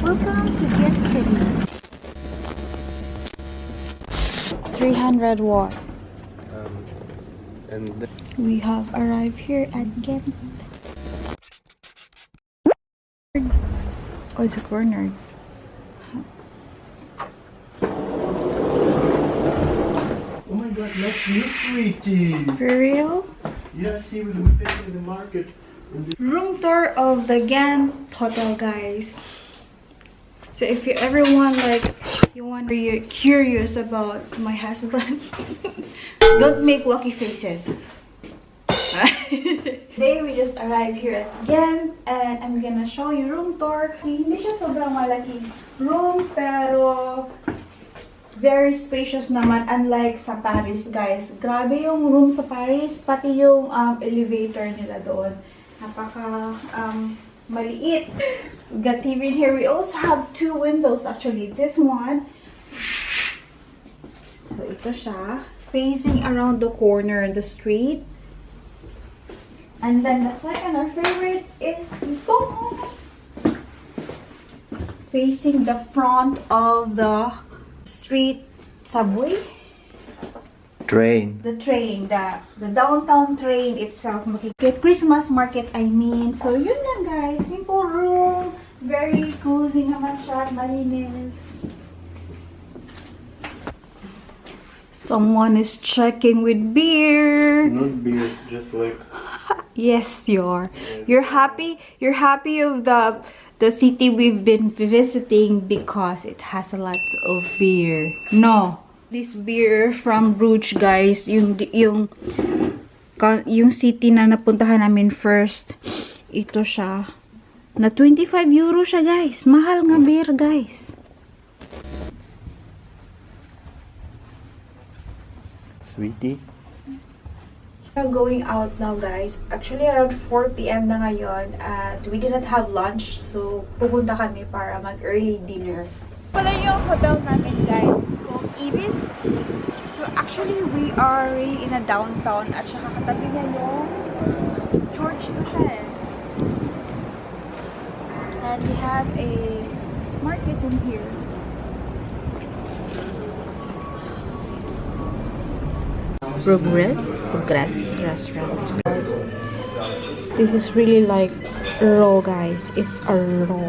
Welcome to Ghent City. 300 watt. And We have arrived here at Ghent. Oh, it's a corner. oh my god, that's you, sweetie. For real? Yeah, see, we picked in the market. Room tour of the Ghent hotel, guys. So if you ever want, like, you're curious about my husband, don't make wacky faces. Today we just arrived here at Ghent and I'm gonna show you room tour. Hindi siya sobrang malaking room pero very spacious naman, unlike sa Paris, guys. Grabe yung room sa Paris, pati yung elevator nila doon. Napaka maliit. We got TV in here. We also have two windows actually. This one, so ito siya, facing around the corner in the street. And then the second, our favorite, is ito, facing the front of the street subway. Train. The train, the downtown train itself. Makikita Christmas market, I mean. So yun lang, guys. Simple room, very cozy naman siya, malinis. Someone is checking with beer. Not beer, just like... Yes, you're happy. You're happy of the city we've been visiting because it has a lot of beer. No, this beer from Bruges, guys. Yung city na napuntahan namin first. Ito siya. Na 25 euro siya, guys. Mahal nga beer, guys. Sweetie. We're going out now, guys. Actually, around 4 p.m. na ngayon and we didn't have lunch, so pupunta kami para mag-early dinner. Pala yung hotel namin, guys. It's called Luvies. So actually, we are really in a downtown at saka katabi niya yung church to siya. And we have a market in here. Progress restaurant. This is really like raw, guys. It's a raw.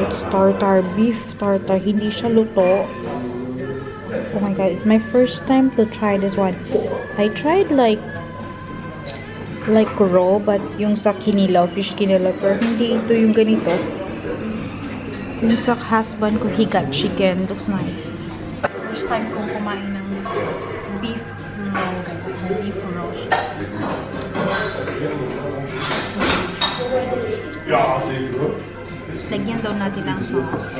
It's tartar, beef tartar. Hindi siya luto. Oh my god, it's my first time to try this one. I tried like raw, but yung sa kinilaw, fish kinilaw, pero hindi ito yung ganito. Yung sa husband ko, he got chicken. Looks nice. First time kong kumain ng beef raw, guys. Beef raw. So, lagyan daw natin ng sauce.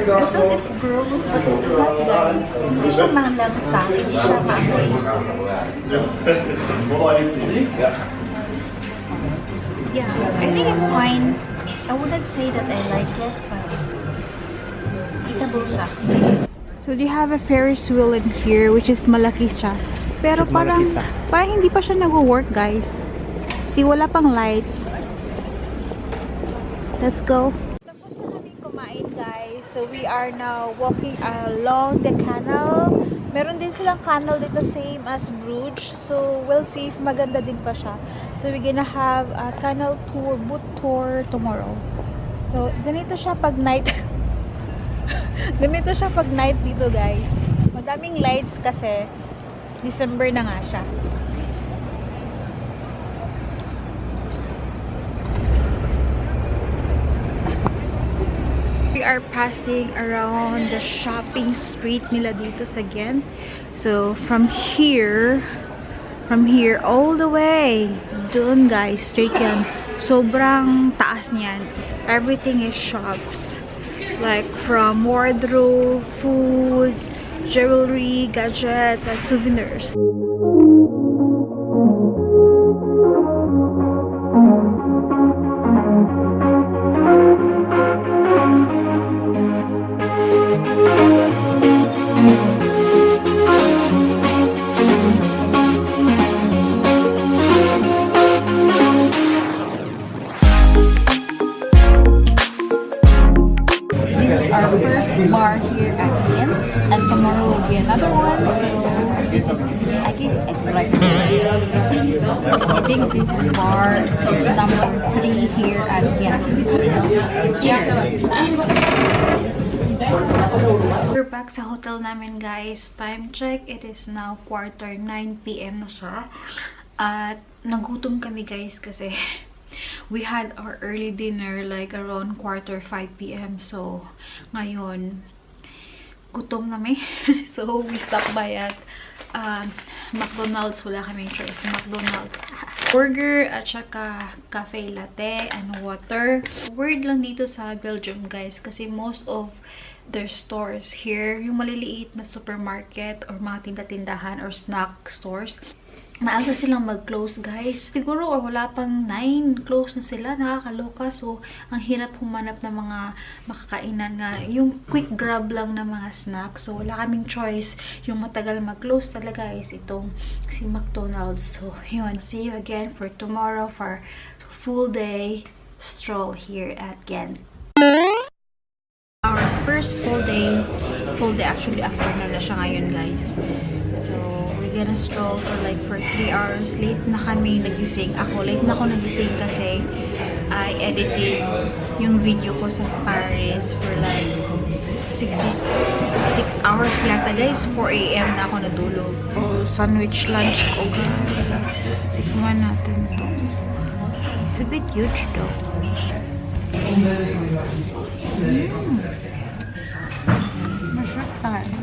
I thought it's gross, but it's not, guys. Hindi siya malagsa, hindi siya maamoy. Yeah, I think it's fine. I wouldn't say that I like it, but eatable siya. So they have a Ferris wheel in here, which is malaki siya. Pero parang hindi pa siya nag-work, guys. See, wala pang lights. Let's go. Tapos na kami kumain, guys. So we are now walking along the canal. Meron din silang canal dito, same as Bruges. So we'll see if maganda din pa siya. So we're gonna have a canal tour, boat tour tomorrow. So ganito siya pag night. Ganito siya pag night dito, guys. Madaming lights kasi December na nga siya. We are passing around the shopping street nila dito sa Ghent. So from here all the way dun, guys, straight yan. Sobrang taas niyan. Everything is shops. Like from wardrobe, foods, jewelry, gadgets, and souvenirs. Our first bar here at Ghent, and tomorrow will be another one. So this is I think this bar is number 3 here at Ghent. Cheers. We're back sa hotel namin, guys. Time check, it is now 9:15 PM na siya. At nagutom kami, guys, kasi we had our early dinner like around 4:45 PM. So, ngayon, gutom na may. So, we stopped by at McDonald's. Wala kaming choice. McDonald's. Burger at saka cafe latte and water. Word lang dito sa Belgium, guys, kasi most of their stores here, yung maliliit na supermarket or mga tinda-tindahan or snack stores, maaga silang mag-close, guys. Siguro or wala pang 9, close na sila. Nakakaloka. So, ang hirap humanap ng mga makakainan nga. Yung quick grab lang ng mga snacks. So, wala kaming choice. Yung matagal mag-close talaga is itong si McDonald's. So, yun. See you again for tomorrow for full day stroll here at Ghent. Our first full day actually afternoon na siya ngayon, guys. So, we're gonna stroll for 3 hours. Late na kami nagising. Late na ako nagising kasi I edited yung video ko sa Paris for like 6 hours yata, guys. 4 AM na ako natulog. Oh, sandwich lunch ko, guys. Tikman natin to. It's a bit huge though. Masarap talaga.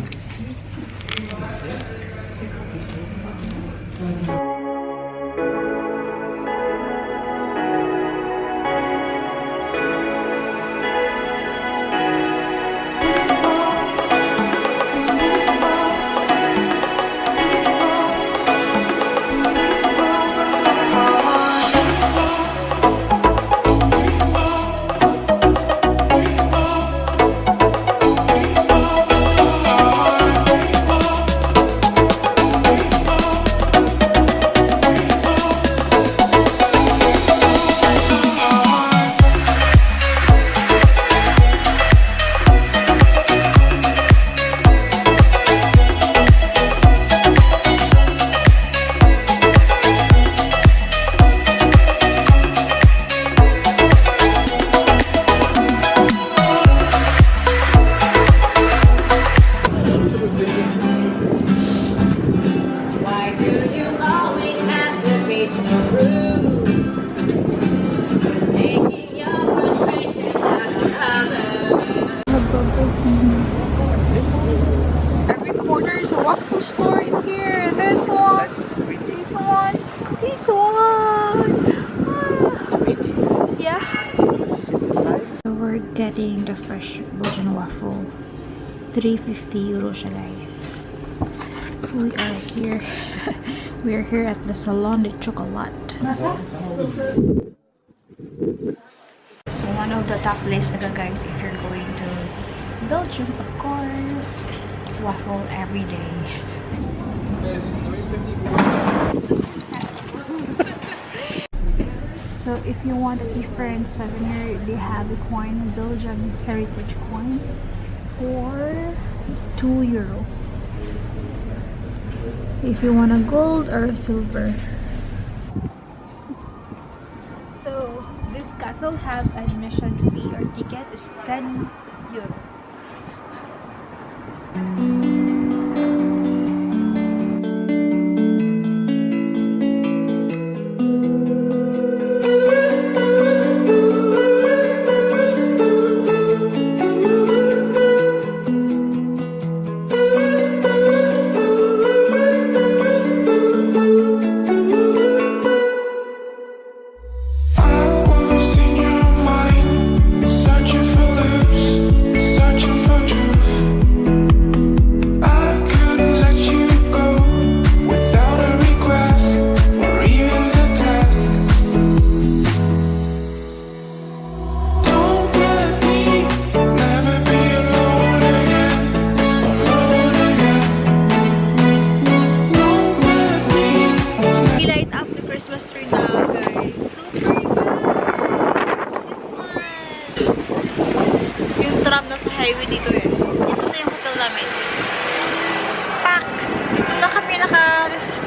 Getting the fresh Belgian waffle. 350 euro siya, guys. We are here. We are here at the Salon de Chocolat. So one of the top lists, guys, if you're going to Belgium, of course, waffle every day. So if you want a different souvenir, they have a coin, Belgian heritage coin, for 2 euro. If you want a gold or silver. So this castle have admission fee or ticket is 10 euro. I was in your mind, searching for lips,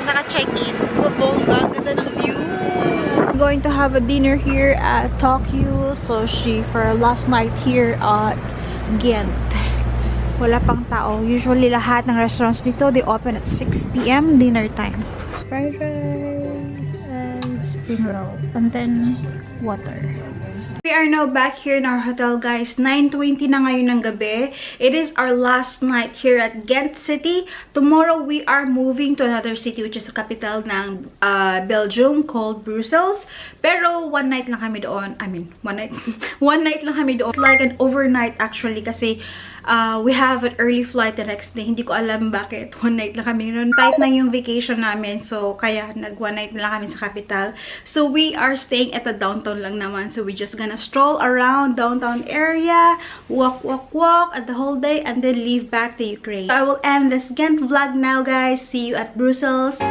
naka-check-in. Bongga, ganda ng view. I'm going to have a dinner here at Tokyo Sushi for last night here at Ghent. Wala pang tao. Usually lahat ng restaurants dito, they open at 6 p.m. dinner time. Fried rice and spring roll. And then water. We are now back here in our hotel, guys. 9:20 na ngayon ng gabi. It is our last night here at Ghent City. Tomorrow, we are moving to another city which is the capital ng Belgium called Bruges. Pero one night lang kami doon. I mean, one night lang kami doon. It's like an overnight actually kasi we have an early flight the next day. Hindi ko alam bakit. One night lang kami noon. Tight na yung vacation namin. So, kaya one night lang kami sa capital. So, we are staying at the downtown lang naman. So, we just gonna stroll around downtown area. Walk at the whole day. And then leave back to Ukraine. So, I will end this Ghent vlog now, guys. See you at Brussels.